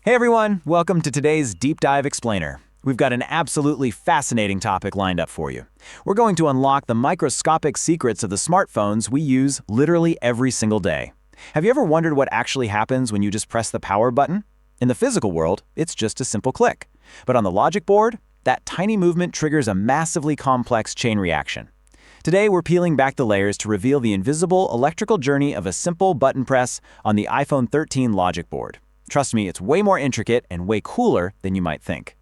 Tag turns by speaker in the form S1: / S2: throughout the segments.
S1: Hey everyone, welcome to today's Deep Dive Explainer. We've got an absolutely fascinating topic lined up for you. We're going to unlock the microscopic secrets of the smartphones we use literally every single day. Have you ever wondered what actually happens when you just press the power button? In the physical world, it's just a simple click. But on the logic board, that tiny movement triggers a massively complex chain reaction. Today, we're peeling back the layers to reveal the invisible electrical journey of a simple button press on the iPhone 13 logic board. Trust me, it's way more intricate and way cooler than you might think.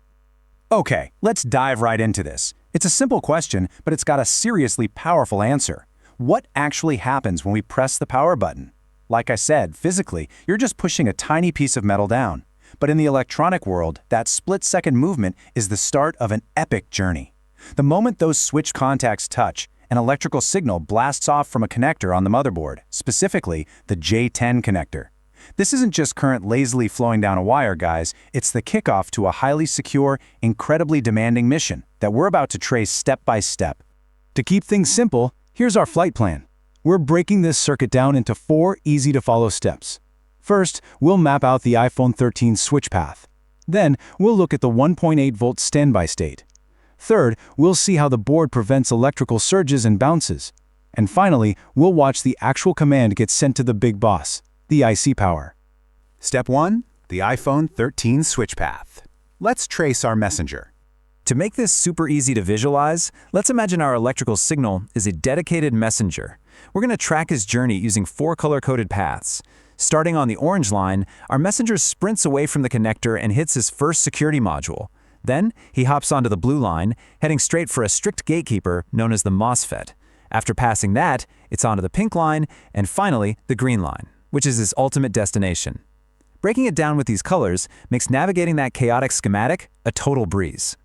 S2: Okay, let's dive right into this. It's a simple question, but it's got a seriously powerful answer. What actually happens when we press the power button? Like I said, physically, you're just pushing a tiny piece of metal down. But in the electronic world, that split-second movement is the start of an epic journey. The moment those switch contacts touch, an electrical signal blasts off from a connector on the motherboard, specifically the J10 connector. This isn't just current lazily flowing down a wire, guys. It's the kickoff to a highly secure, incredibly demanding mission that we're about to trace step by step. To keep things simple, here's our flight plan. We're breaking this circuit down into 4 easy-to-follow steps. First, we'll map out the iPhone 13 switch path. Then, we'll look at the 1.8-volt standby state. Third, we'll see how the board prevents electrical surges and bounces. And finally, we'll watch the actual command get sent to the big boss, the IC power.
S3: Step 1. The iPhone 13 switch path. Let's trace our messenger.
S1: To make this super easy to visualize, let's imagine our electrical signal is a dedicated messenger. We're going to track his journey using 4 color-coded paths. Starting on the orange line, our messenger sprints away from the connector and hits his first security module. Then, he hops onto the blue line, heading straight for a strict gatekeeper known as the MOSFET. After passing that, it's onto the pink line, and finally, the green line, which is his ultimate destination. Breaking it down with these colors makes navigating that chaotic schematic a total breeze.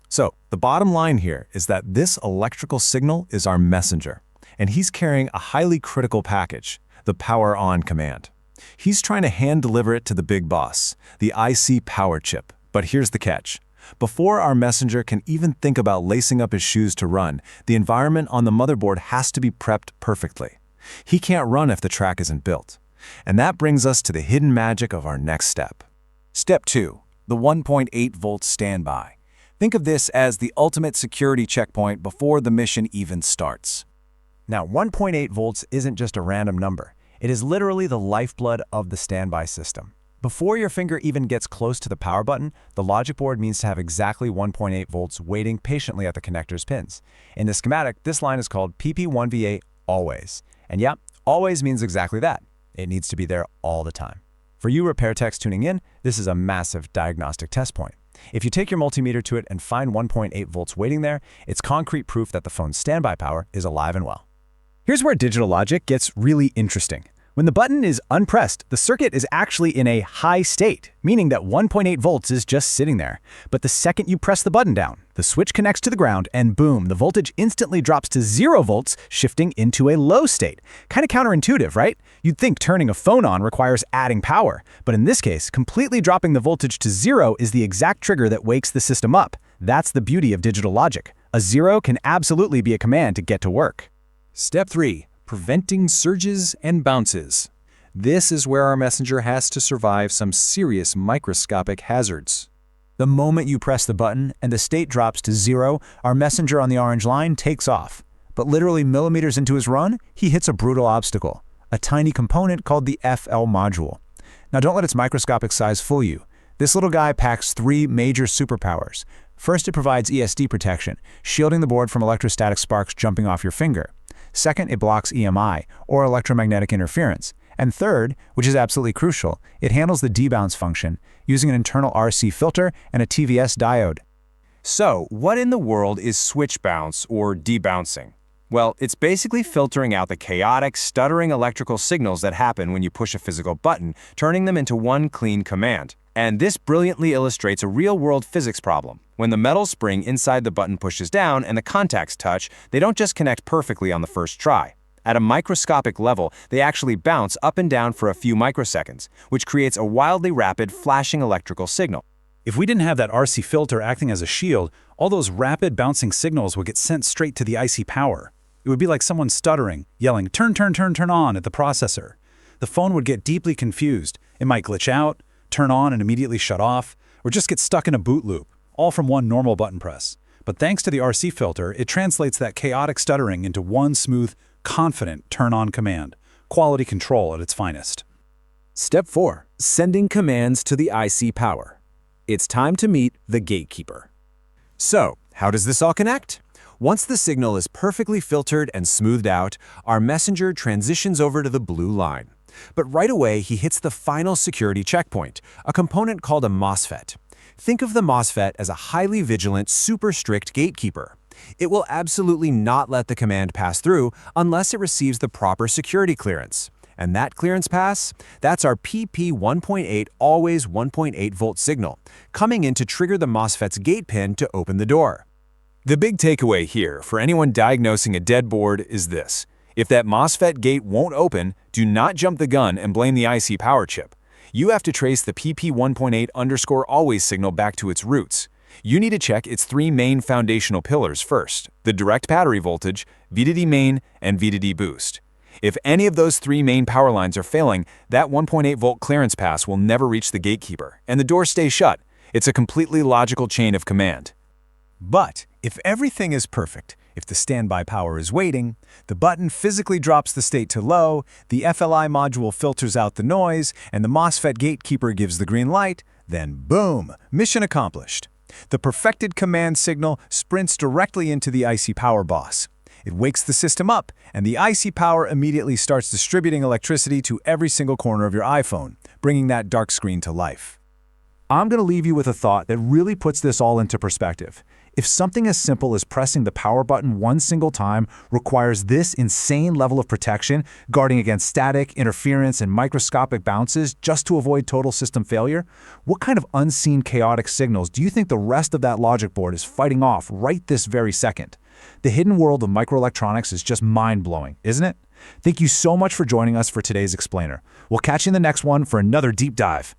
S4: So, the bottom line here is that this electrical signal is our messenger, and he's carrying a highly critical package, the power on command. He's trying to hand deliver it to the big boss, the IC power chip. But here's the catch. Before our messenger can even think about lacing up his shoes to run, the environment on the motherboard has to be prepped perfectly. He can't run if the track isn't built. And that brings us to the hidden magic of our next step. Step 2. The 1.8-volt standby. Think of this as the ultimate security checkpoint before the mission even starts.
S2: Now, 1.8 volts isn't just a random number. It is literally the lifeblood of the standby system. Before your finger even gets close to the power button, the logic board means to have exactly 1.8 volts waiting patiently at the connector's pins. In the schematic, this line is called PP1VA always. And yeah, always means exactly that. It needs to be there all the time. For you repair techs tuning in, this is a massive diagnostic test point. If you take your multimeter to it and find 1.8 volts waiting there, it's concrete proof that the phone's standby power is alive and well.
S1: Here's where digital logic gets really interesting. When the button is unpressed, the circuit is actually in a high state, meaning that 1.8 volts is just sitting there. But the second you press the button down, the switch connects to the ground and boom, the voltage instantly drops to 0 volts, shifting into a low state. Kind of counterintuitive, right? You'd think turning a phone on requires adding power, but in this case, completely dropping the voltage to 0 is the exact trigger that wakes the system up. That's the beauty of digital logic. A 0 can absolutely be a command to get to work.
S4: Step 3. Preventing surges and bounces. This is where our messenger has to survive some serious microscopic hazards.
S1: The moment you press the button and the state drops to 0, our messenger on the orange line takes off. But literally millimeters into his run, he hits a brutal obstacle, a tiny component called the FL module. Now don't let its microscopic size fool you. This little guy packs 3 major superpowers. First, it provides ESD protection, shielding the board from electrostatic sparks jumping off your finger. Second, it blocks EMI, or electromagnetic interference. And third, which is absolutely crucial, it handles the debounce function, using an internal RC filter and a TVS diode.
S5: So, what in the world is switch bounce, or debouncing? Well, it's basically filtering out the chaotic, stuttering electrical signals that happen when you push a physical button, turning them into one clean command. And this brilliantly illustrates a real-world physics problem. When the metal spring inside the button pushes down and the contacts touch, they don't just connect perfectly on the first try. At a microscopic level, they actually bounce up and down for a few microseconds, which creates a wildly rapid, flashing electrical signal.
S2: If we didn't have that RC filter acting as a shield, all those rapid bouncing signals would get sent straight to the IC power. It would be like someone stuttering, yelling, turn on at the processor. The phone would get deeply confused. It might glitch out, turn on and immediately shut off, or just get stuck in a boot loop, all from one normal button press. But thanks to the RC filter, it translates that chaotic stuttering into one smooth, confident turn-on command. Quality control at its finest.
S6: Step 4. Sending commands to the IC power. It's time to meet the gatekeeper.
S5: So, how does this all connect? Once the signal is perfectly filtered and smoothed out, our messenger transitions over to the blue line. But right away, he hits the final security checkpoint, a component called a MOSFET. Think of the MOSFET as a highly vigilant, super strict gatekeeper. It will absolutely not let the command pass through unless it receives the proper security clearance. And that clearance pass? That's our PP 1.8 always 1.8 volt signal, coming in to trigger the MOSFET's gate pin to open the door. The big takeaway here for anyone diagnosing a dead board is this. If that MOSFET gate won't open, do not jump the gun and blame the IC power chip. You have to trace the PP 1.8 underscore always signal back to its roots. You need to check its three main foundational pillars first, the direct battery voltage, VDD main, and VDD boost. If any of those three main power lines are failing, that 1.8 volt clearance pass will never reach the gatekeeper, and the door stays shut. It's a completely logical chain of command.
S2: But if everything is perfect, if the standby power is waiting, the button physically drops the state to low, the FLI module filters out the noise, and the MOSFET gatekeeper gives the green light, then boom, mission accomplished. The perfected command signal sprints directly into the IC power boss. It wakes the system up, and the IC power immediately starts distributing electricity to every single corner of your iPhone, bringing that dark screen to life. I'm going to leave you with a thought that really puts this all into perspective. If something as simple as pressing the power button one single time requires this insane level of protection, guarding against static, interference, and microscopic bounces just to avoid total system failure, what kind of unseen chaotic signals do you think the rest of that logic board is fighting off right this very second? The hidden world of microelectronics is just mind-blowing, isn't it? Thank you so much for joining us for today's Explainer. We'll catch you in the next one for another deep dive.